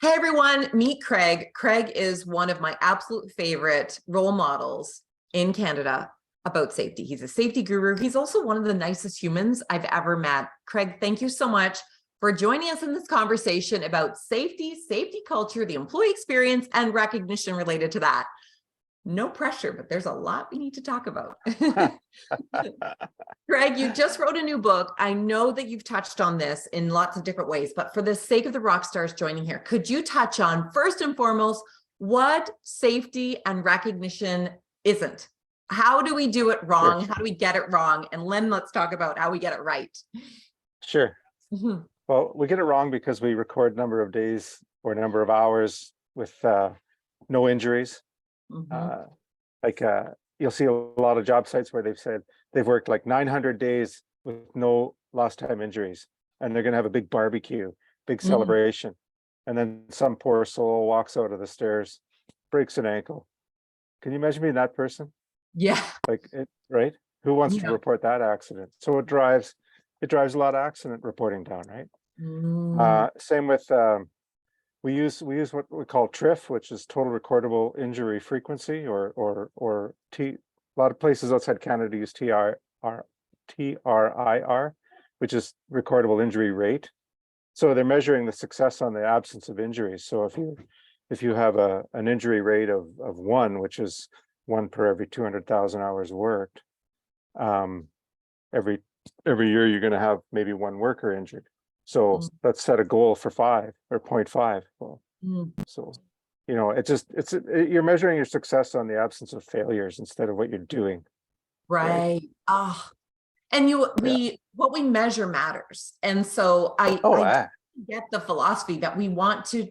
Hey everyone, meet Craig. Craig is one of my absolute favorite role models in Canada about safety. He's a safety guru. He's also one of the nicest humans I've ever met. Craig, thank you so much for joining us in this conversation about safety, safety culture, the employee experience, and recognition related to that. No pressure, but there's a lot we need to talk about. Craig, you just wrote a new book. I know that you've touched on this in lots of different ways, but for the sake of the rock stars joining here, could you touch on, first and foremost, what safety and recognition isn't? How do we do it wrong? Sure. How do we get it wrong? And then let's talk about how we get it right. Sure. Mhm. Well, we get it wrong because we record number of days or number of hours with no injuries. Mhm. You'll see a lot of job sites where they've said they've worked like 900 days with no lost time injuries, and they're going to have a big barbecue, big Mhm. celebration. And then some poor soul walks out of the stairs, breaks an ankle. Can you imagine being that person? Yeah. Right? Who wants to Yeah. report that accident? So it drives a lot of accident reporting down, right? Mm. Same with we use what we call TRIF, which is total recordable injury frequency, or T. A lot of places outside Canada use TRIR, which is recordable injury rate. So they're measuring the success on the absence of injuries. So if you have an injury rate of 1, which is 1 per every 200,000 hours worked, every year you're going to have maybe 1 worker injured. So let's set a goal for 5 or 0.5. Well, Mm. so, you're measuring your success on the absence of failures instead of what you're doing. Right. Ah. And Yeah. what we measure matters. And so I Ah, get the philosophy that we want to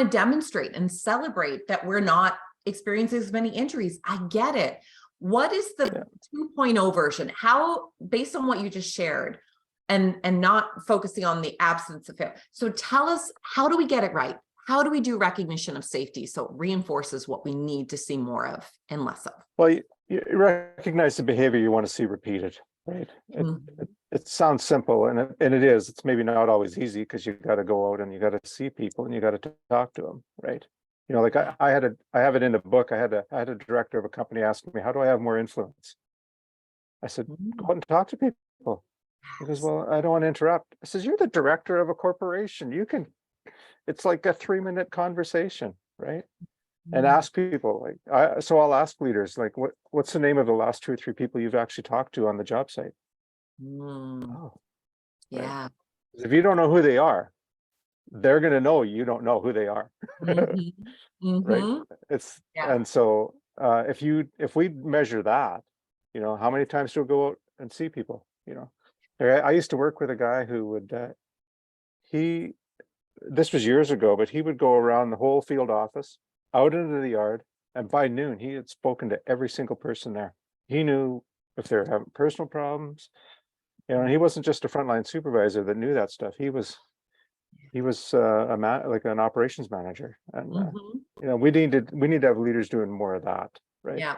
demonstrate and celebrate that we're not experiencing as many injuries. I get it. What is the yeah. 2.0 version? How, based on what you just shared, and not focusing on the absence of fail. So tell us, how do we get it right? How do we do recognition of safety so it reinforces what we need to see more of and less of? Well, you recognize the behavior you want to see repeated, right? It sounds simple, and it is. It's maybe not always easy because you got to go out and you got to see people and you got to talk to them, right? Like I have it in the book. I had a director of a company ask me, how do I have more influence? I said, go out and talk to people. He goes, well, I don't want to interrupt. I says, you're the director of a corporation. It's like a 3-minute conversation, right? And ask people, so I'll ask leaders, like, what's the name of the last 2 or 3 people you've actually talked to on the job site? Oh, right. Yeah. If you don't know who they are, they're going to know you don't know who they are. Mhm. Right. Mhm. Yeah. And so if we measure that, how many times do we go out and see people? I used to work with a guy who would he this was years ago, but he would go around the whole field office, out into the yard, and by noon he had spoken to every single person there. He knew if they're having personal problems. And he wasn't just a frontline supervisor that knew that stuff. He was like an operations manager, and Mhm. we need to have leaders doing more of that, right? Yeah.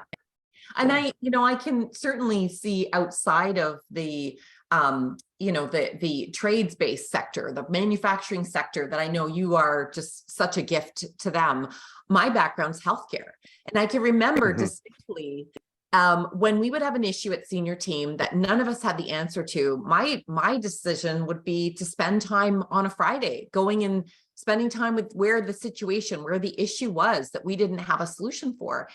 And So I can certainly see outside of the, the trades-based sector, the manufacturing sector, that I know you are just such a gift to them. My background's healthcare. And I can remember distinctly when we would have an issue at senior team that none of us had the answer to, my decision would be to spend time on a Friday going and spending time with where the issue was that we didn't have a solution for.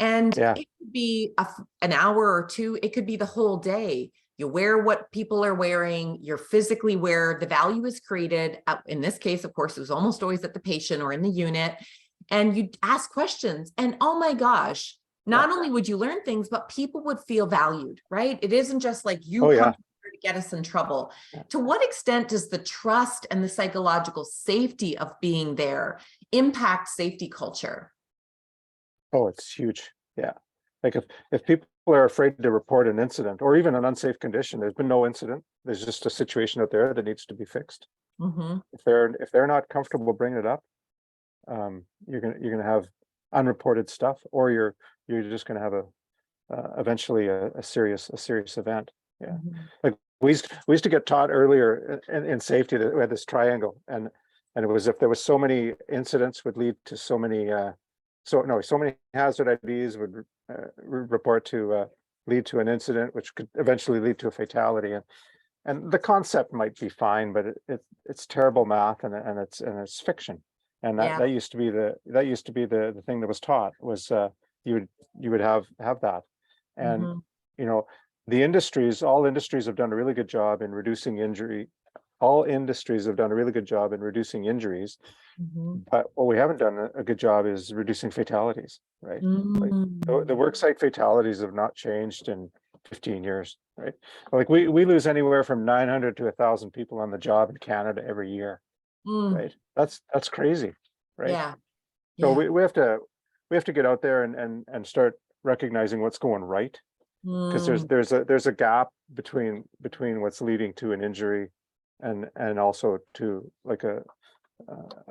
And yeah, it could be an hour or two. It could be the whole day. You wear what people are wearing. You're physically where the value is created. In this case, of course, it was almost always at the patient or in the unit. And you ask questions. And oh my gosh, yeah. not only would you learn things, but people would feel valued, right? It isn't just like you Oh come yeah. here to get us in trouble. Yeah. To what extent does the trust and the psychological safety of being there impact safety culture? Oh, it's huge. Yeah. Like if people are afraid to report an incident or even an unsafe condition, there's been no incident. There's just a situation out there that needs to be fixed. Mm-hmm. If they're not comfortable bringing it up, you're gonna have unreported stuff, or you're just gonna have eventually a serious event. Yeah. Mm-hmm. Like we used to get taught earlier in safety that we had this triangle, and And it was if there was so many incidents would lead to so many, so many hazard IDs would report to lead to an incident, which could eventually lead to a fatality. And the concept might be fine, but it's terrible math and it's fiction. And that used to be the thing that was taught was you would have that. And you know, all industries have done a really good job in reducing injury. All industries have done a really good job in reducing injuries, but what we haven't done a good job is reducing fatalities, right? Like the worksite fatalities have not changed in 15 years, right? Like we lose anywhere from 900 to 1,000 people on the job in Canada every year, right? That's crazy, right? Yeah. So we have to get out there and start recognizing what's going right, because there's a gap between what's leading to an injury and also to like a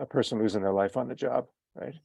person losing their life on the job, right?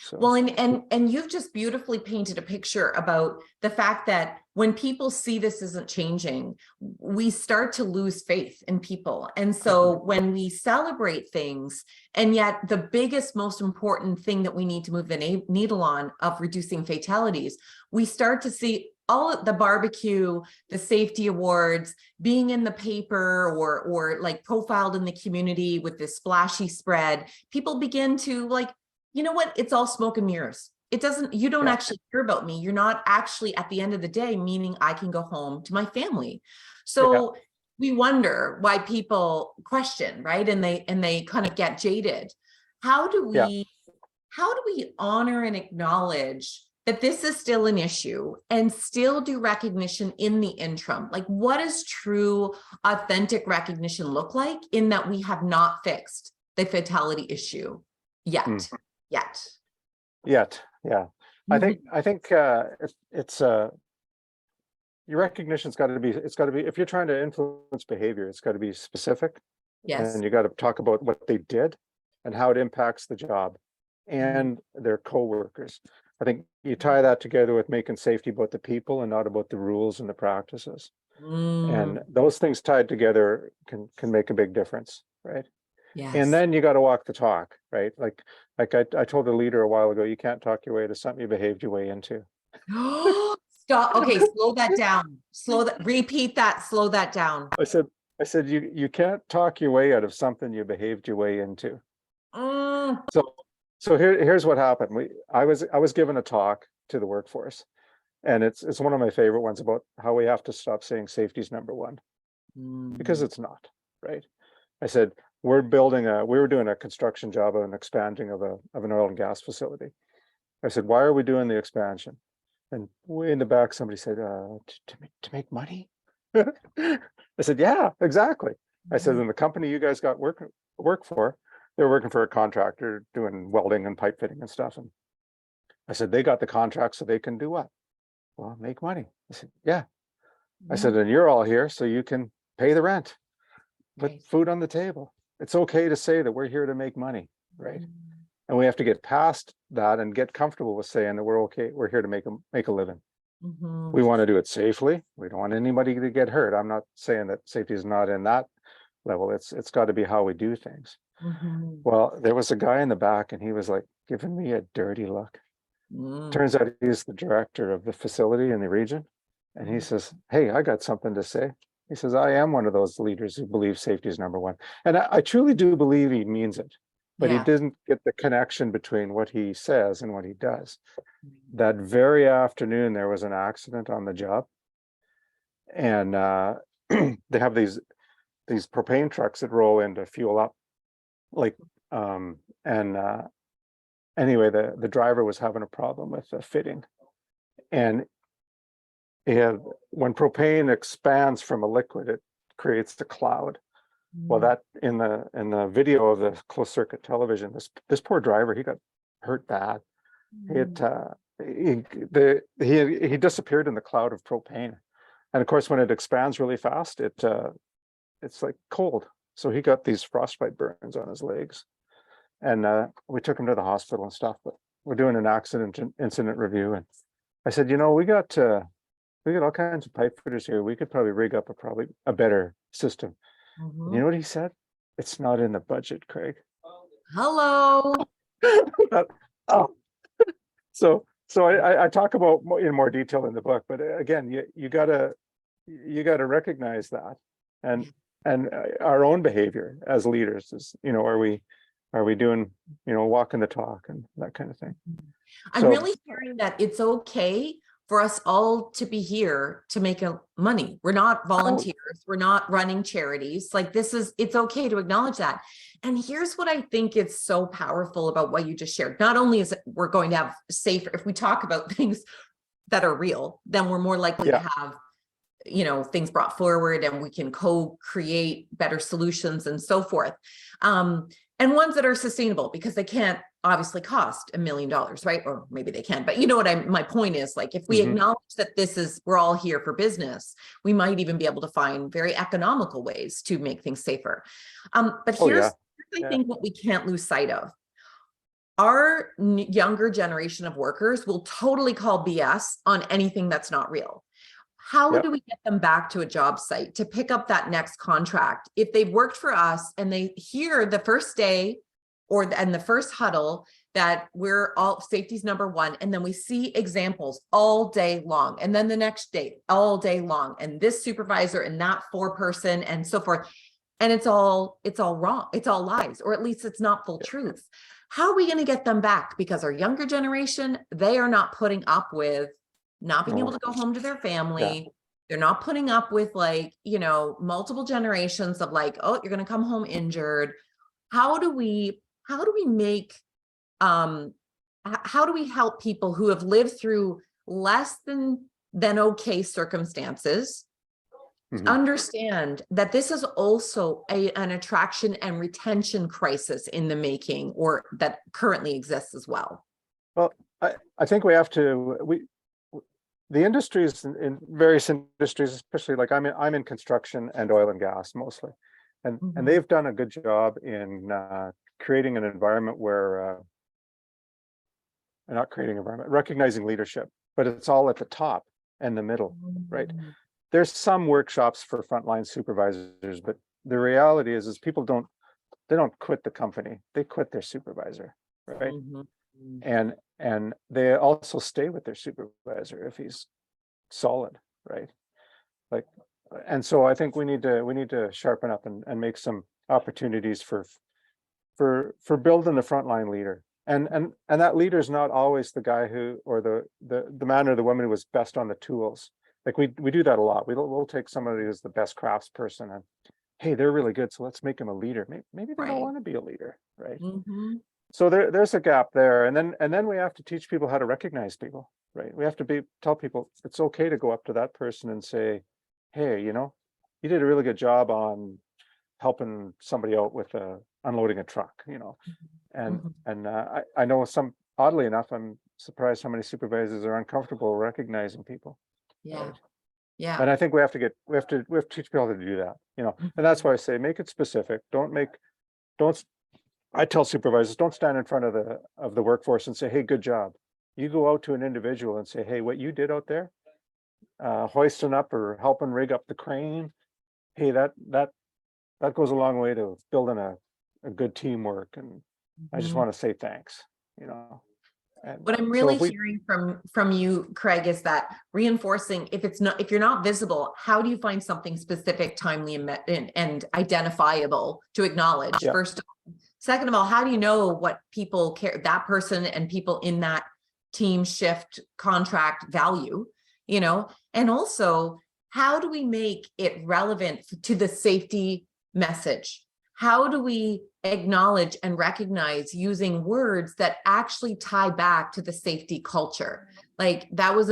So well, and you've just beautifully painted a picture about the fact that when people see this isn't changing, we start to lose faith in people. And so when we celebrate things, and yet the biggest, most important thing that we need to move the needle on of reducing fatalities, we start to see all of the barbecue, the safety awards, being in the paper or like profiled in the community with this splashy spread. People begin to like, you know what? It's all smoke and mirrors. You don't actually care about me. You're not actually at the end of the day, meaning I can go home to my family. So we wonder why people question, right? And they kind of get jaded. How do we honor and acknowledge that this is still an issue and still do recognition in the interim? Like, what does true, authentic recognition look like in that we have not fixed the fatality issue yet? Yeah. I think it's your recognition's got to be, if you're trying to influence behavior, it's got to be specific. Yes. And you got to talk about what they did and how it impacts the job and their co-workers. I think you tie that together with making safety about the people and not about the rules and the practices. And those things tied together can make a big difference, right? Yes. And then you got to walk the talk, right? Like I told a leader a while ago, you can't talk your way to something you behaved your way into. Stop. Okay, slow that down. Repeat that, slow that down. I said you can't talk your way out of something you behaved your way into. So here's what happened. I was given a talk to the workforce, and it's one of my favorite ones about how we have to stop saying safety's number one, because it's not, right? I said, we were doing a construction job of an expanding of an oil and gas facility. I said, why are we doing the expansion? And way in the back, somebody said, to make money. I said, yeah, exactly. I said, and the company you guys got work for, they're working for a contractor doing welding and pipe fitting and stuff. And I said, they got the contract so they can do what? Well, make money. I said, yeah. I said, and you're all here so you can pay the rent, put food on the table. It's okay to say that we're here to make money, right? And we have to get past that and get comfortable with saying that we're okay. We're here to make a living. We want to do it safely. We don't want anybody to get hurt. I'm not saying that safety is not in that level. It's got to be how we do things. Well, there was a guy in the back and he was like giving me a dirty look. Turns out he's the director of the facility in the region. And he says, hey, I got something to say. He says, I am one of those leaders who believes safety is number one. And I truly do believe he means it, but he didn't get the connection between what he says and what he does. That very afternoon, there was an accident on the job. And they have these propane trucks that roll in to fuel up. Anyway, the driver was having a problem with the fitting. And when propane expands from a liquid, it creates the cloud. Well, that in the video of the closed circuit television, this poor driver, he got hurt bad. He disappeared in the cloud of propane, and of course, when it expands really fast, it's like cold. So he got these frostbite burns on his legs, and we took him to the hospital and stuff. But we're doing an incident review, and I said, we got all kinds of pipe fitters here. We could probably rig up a better system. You know what he said? It's not in the budget, Craig. Hello. But, oh, so I talk about in more detail in the book, but again, you gotta recognize that, and our own behavior as leaders is, are we doing, walking the talk and that kind of thing. I'm So really hearing that it's okay for us all to be here to make money. We're not volunteers. We're not running charities. Like it's okay to acknowledge that. And here's what I think is so powerful about what you just shared. Not only is it, we're going to have safer, if we talk about things that are real, then we're more likely to have, things brought forward and we can co-create better solutions and so forth. And ones that are sustainable, because they can't obviously cost $1 million, right? Or maybe they can, but you know what my point is, like, if we acknowledge that we're all here for business, we might even be able to find very economical ways to make things safer. But here's I think what we can't lose sight of. Our younger generation of workers will totally call BS on anything that's not real. How do we get them back to a job site to pick up that next contract? If they've worked for us and they hear the first day and the first huddle that we're all safety's number one, and then we see examples all day long, and then the next day all day long, and this supervisor and that foreperson and so forth, and it's all wrong, it's all lies, or at least it's not full truth. How are we going to get them back? Because our younger generation, they are not putting up with not being able to go home to their family. They're not putting up with, like, multiple generations of, like, oh, you're going to come home injured. How do we make, how do we help people who have lived through less than okay circumstances understand that this is also an attraction and retention crisis in the making, or that currently exists as well? Well, I think we have to, the industries, in various industries, especially like I'm in construction and oil and gas mostly, and they've done a good job in creating an environment where not creating environment, recognizing leadership, but it's all at the top and the middle, right? There's some workshops for frontline supervisors, but the reality is people don't quit the company, they quit their supervisor, right? And they also stay with their supervisor if he's solid, right? Like, and so I think we need to sharpen up and make some opportunities for building the frontline leader. And that leader is not always the guy who, or the man or the woman who was best on the tools. Like we do that a lot. We'll take somebody who's the best craftsperson and, hey, they're really good, so let's make them a leader. Maybe they don't want to be a leader, right? So there's a gap there, and then we have to teach people how to recognize people, right? We have to tell people it's okay to go up to that person and say, hey, you did a really good job on helping somebody out with unloading a truck, and I know oddly enough, I'm surprised how many supervisors are uncomfortable recognizing people. Right? And I think we have to teach people how to do that, and that's why I say make it specific. I tell supervisors, don't stand in front of the workforce and say, hey, good job. You go out to an individual and say, hey, what you did out there, hoisting up or helping rig up the crane, hey, that goes a long way to building a good teamwork. And I just want to say thanks, And what I'm really hearing from you, Craig, is that reinforcing, if you're not visible, how do you find something specific, timely, and identifiable to acknowledge? First of all. Second of all, how do you know what people care, that person and people in that team shift contract value, and also how do we make it relevant to the safety message? How do we acknowledge and recognize using words that actually tie back to the safety culture? Like that was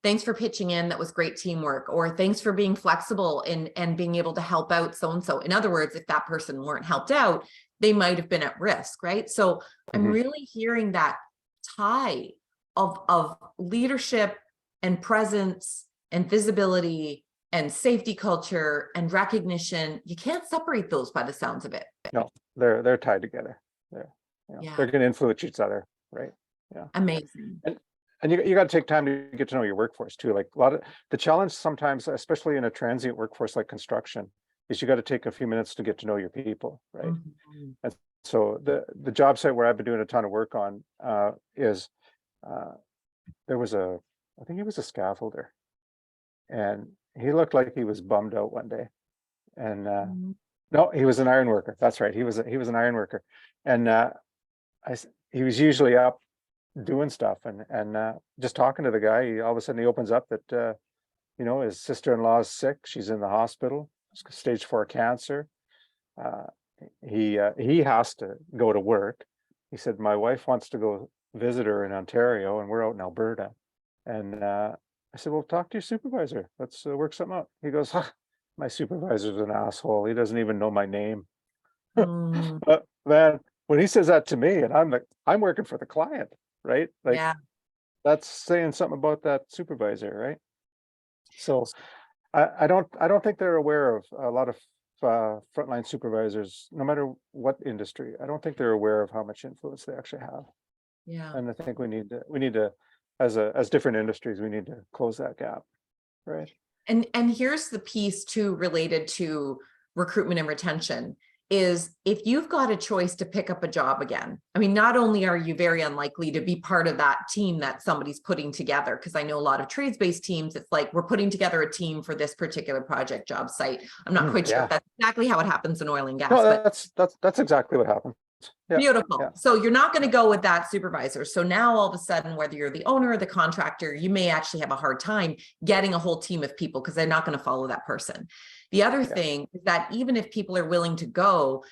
thanks for pitching in, that was great teamwork, or thanks for being flexible and being able to help out so-and-so. In other words, if that person weren't helped out, they might have been at risk, right? So I'm really hearing that tie of leadership and presence and visibility and safety culture and recognition. You can't separate those by the sounds of it. No, they're tied together. They're going to influence each other, right? Amazing. And you got to take time to get to know your workforce too. Like a lot of the challenge sometimes, especially in a transient workforce like construction, is you got to take a few minutes to get to know your people, right? And so the job site where I've been doing a ton of work on is there was I think he was a scaffolder, and he looked like he was bummed out one day. And no, he was an iron worker. That's right. He was an iron worker, and he was usually up doing stuff, and just talking to the guy. All of a sudden he opens up that his sister-in-law is sick. She's in the hospital, stage 4 cancer. He has to go to work. He said, my wife wants to go visit her in Ontario, and we're out in Alberta. And I said, well, talk to your supervisor. Let's work something out. He goes, my supervisor's an asshole. He doesn't even know my name. But man, when he says that to me, and I'm working for the client, right? Like, Yeah. that's saying something about that supervisor, right? So I don't think they're aware of a lot of frontline supervisors, no matter what industry. I don't think they're aware of how much influence they actually have. Yeah. And I think we need to, as different industries, we need to close that gap, right? And here's the piece too, related to recruitment and retention, is if you've got a choice to pick up a job again, I mean, not only are you very unlikely to be part of that team that somebody's putting together, because I know a lot of trades-based teams, it's like, we're putting together a team for this particular project job site. I'm not quite sure if that's exactly how it happens in oil and gas. No, but that's exactly what happened. Yeah, beautiful. yeah. So you're not going to go with that supervisor. So now all of a sudden, whether you're the owner or the contractor, you may actually have a hard time getting a whole team of people because they're not going to follow that person. The other thing is that even if people are willing to go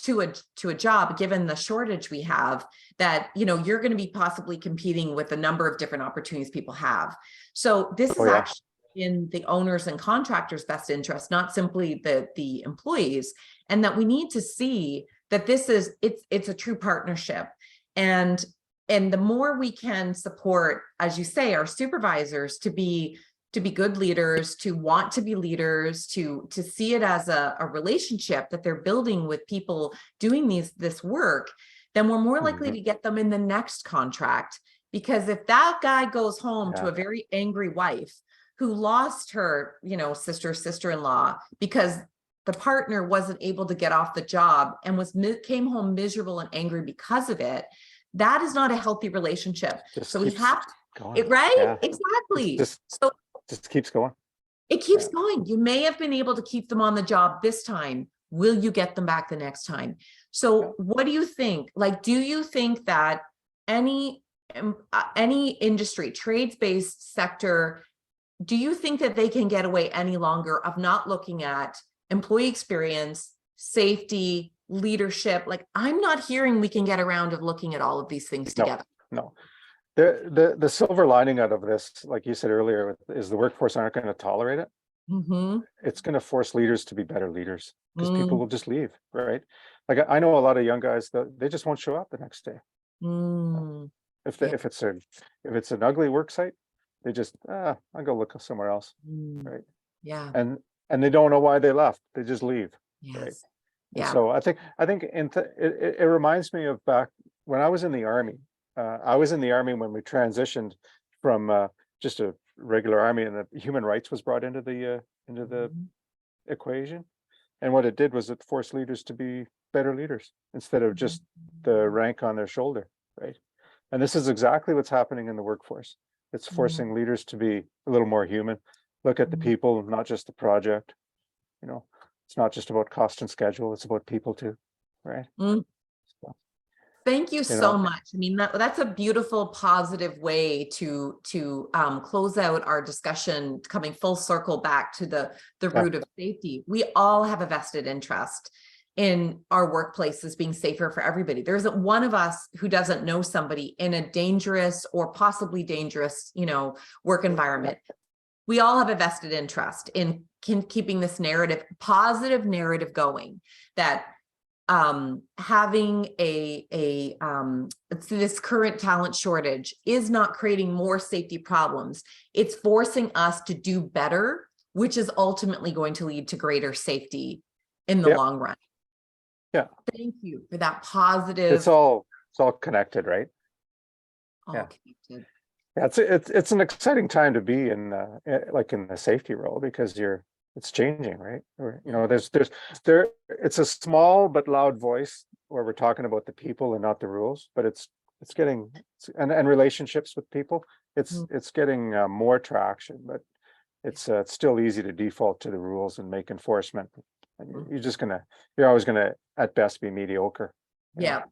to a job, given the shortage we have, that you're going to be possibly competing with a number of different opportunities people have. So this is actually in the owners and contractors' best interest, not simply the employees, and that we need to see that it's a true partnership. And the more we can support, as you say, our supervisors to be good leaders, to want to be leaders, to see it as a relationship that they're building with people doing this work, then we're more likely to get them in the next contract. Because if that guy goes home to a very angry wife who lost her, sister-in-law because the partner wasn't able to get off the job and came home miserable and angry because of it, that is not a healthy relationship. So we have it, right? Yeah. Exactly. So just keeps going. It keeps going. You may have been able to keep them on the job this time. Will you get them back the next time? So what do you think? Like, do you think that any industry, trades-based sector, do you think that they can get away any longer of not looking at employee experience, safety, leadership? Like, I'm not hearing we can get around of looking at all of these things together. No. The silver lining out of this, like you said earlier, is the workforce aren't going to tolerate it. It's going to force leaders to be better leaders, because people will just leave, right? Like, I know a lot of young guys that they just won't show up the next day. If it's an ugly work site, they just I'll go look somewhere else, right? Yeah. And they don't know why they left. They just leave. Yes. Right. Yeah. So I think it reminds me of back when I was in the Army. I was in the Army when we transitioned from just a regular Army, and the human rights was brought into the equation. And what it did was it forced leaders to be better leaders instead of just the rank on their shoulder, right? And this is exactly what's happening in the workforce. It's forcing leaders to be a little more human. Look at the people, not just the project. It's not just about cost and schedule. It's about people too, right? Thank you so much. I mean, that's a beautiful, positive way to close out our discussion, coming full circle back to the root of safety. We all have a vested interest in our workplaces being safer for everybody. There isn't one of us who doesn't know somebody in a dangerous or possibly dangerous, work environment. We all have a vested interest in keeping this narrative, positive narrative going, that having this current talent shortage is not creating more safety problems. It's forcing us to do better, which is ultimately going to lead to greater safety in the long run. Yeah. Thank you for that positive. It's all connected, right? All connected. Yeah, it's an exciting time to be in the safety role, because it's changing, right? Or, it's a small but loud voice where we're talking about the people and not the rules, but it's getting, and relationships with people, it's getting more traction, but it's still easy to default to the rules and make enforcement. And you're always gonna at best be mediocre. Yeah.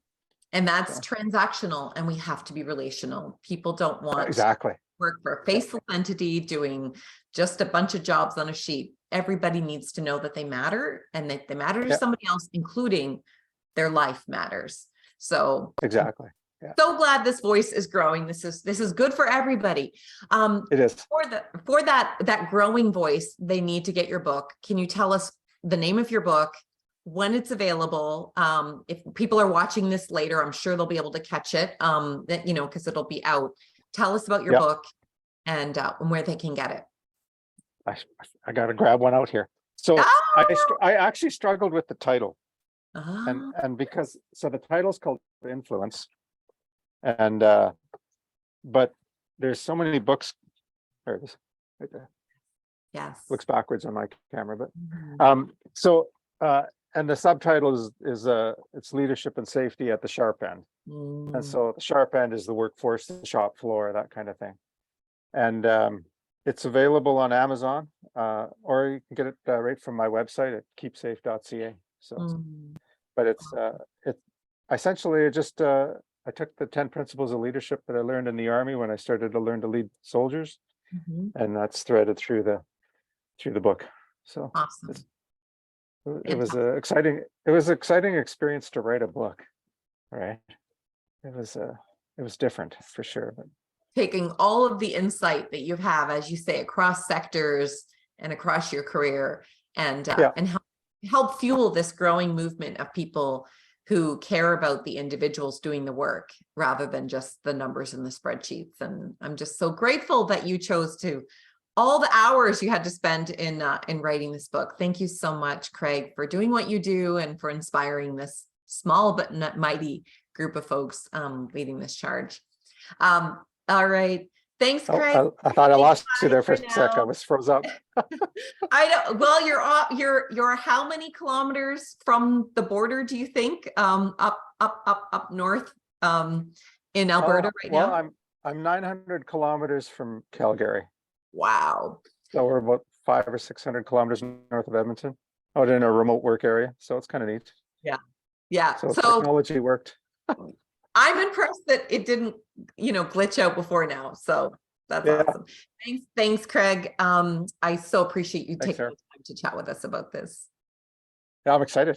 And that's transactional, and we have to be relational. People don't want Exactly. work for a faceless entity doing just a bunch of jobs on a sheet. Everybody needs to know that they matter, and that they matter to somebody else, including their life matters. So exactly. So glad this voice is growing. This is good for everybody. It is. For that growing voice, they need to get your book. Can you tell us the name of your book, when it's available? If people are watching this later, I'm sure they'll be able to catch it. That, you know, because it'll be out. Tell us about your book and where they can get it. I got to grab one out here. So I actually struggled with the title, and because the title's called Influence, and but there's so many books. There it is, right there. Yes. Looks backwards on my camera, but and the subtitle is it's leadership and safety at the sharp end. And so the sharp end is the workforce, the shop floor, that kind of thing. And it's available on Amazon, or you can get it right from my website at keepsafe.ca. So, but it's essentially just I took the 10 principles of leadership that I learned in the Army when I started to learn to lead soldiers, and that's threaded through the book. So awesome. It was an exciting experience to write a book. Right. It was different for sure. But taking all of the insight that you have, as you say, across sectors and across your career, and help fuel this growing movement of people who care about the individuals doing the work rather than just the numbers in the spreadsheets. And I'm just so grateful that you chose to, all the hours you had to spend in writing this book. Thank you so much, Craig, for doing what you do and for inspiring this small but not mighty group of folks leading this charge. All right. Thanks, Craig. I thought I lost you there for a sec. I was froze up. I know. Well, you're how many kilometers from the border, do you think? Up north in Alberta right now? Well, I'm 900 kilometers from Calgary. Wow. So we're about 500 or 600 kilometers north of Edmonton, out in a remote work area. So it's kind of neat. Yeah. Yeah. So technology worked. I'm impressed that it didn't, glitch out before now. So that's awesome. Thanks, Craig. I so appreciate you taking the time to chat with us about this. Yeah, I'm excited.